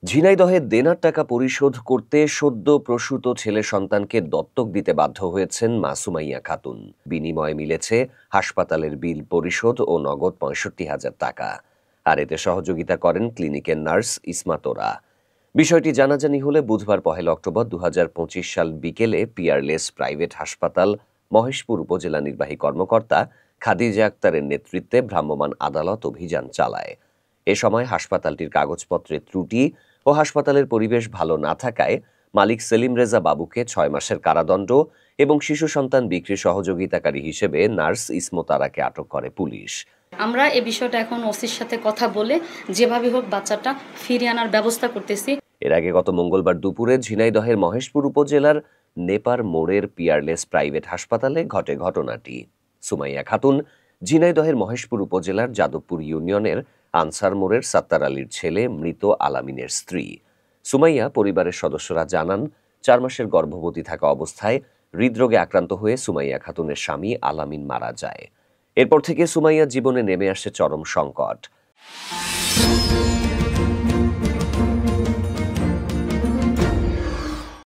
ঝিনাইদহে দেনার টাকা পরিশোধ করতে সদ্য প্রসূত ছেলে সন্তানকে দত্তক দিতে বাধ্য হয়েছেন মা সুমাইয়া খাতুন। বিনিময়ে মিলেছে হাসপাতালের বিল পরিশোধ ও নগদ ৬৫,০০০ টাকা। আর এতে সহযোগিতা করেন ক্লিনিকের নার্স ইসমাতোরা। বিষয়টি জানাজানি হলে বুধবার ১ অক্টোবর ২০২৫ সাল বিকেলে পিয়ারলেস প্রাইভেট হাসপাতাল মহেশপুর উপজেলা নির্বাহী কর্মকর্তা খাদিজা আক্তারের নেতৃত্বে ভ্রাম্যমাণ আদালত অভিযান চালায়। এ সময় হাসপাতালটির কাগজপত্রের ত্রুটি ও হাসপাতালের পরিবেশ ভালো না থাকায় মালিক সেলিম রেজা বাবুকে ৬ মাসের কারাদণ্ড এবং শিশু সন্তান বিক্রি সহযোগিতাকারী হিসেবে নার্স ইসমোতারাকে আটক করে পুলিশ। আমরা এই বিষয়টা এখন ওসির সাথে কথা বলে যেভাবে হোক বাচ্চাটা ফিরিয়ে আনার ব্যবস্থা করতেছি। এর আগে গত মঙ্গলবার দুপুরে ঝিনাইদহের মহেশপুর উপজেলার নেপার মোড়ের পিয়ারলেস প্রাইভেট হাসপাতালে ঘটে ঘটনাটি। সুমাইয়া খাতুন ঝিনাইদহের মহেশপুর উপজেলার যাদবপুর ইউনিয়নের আনসার মোড়ের সাত্তার আলীর ছেলে মৃত আলামিনের স্ত্রী। সুমাইয়া পরিবারের সদস্যরা জানান, ৪ মাসের গর্ভবতী থাকা অবস্থায় হৃদরোগে আক্রান্ত হয়ে সুমাইয়া খাতুনের স্বামী আলামিন মারা যায়। এরপর থেকে সুমাইয়ার জীবনে নেমে আসে চরম সংকট।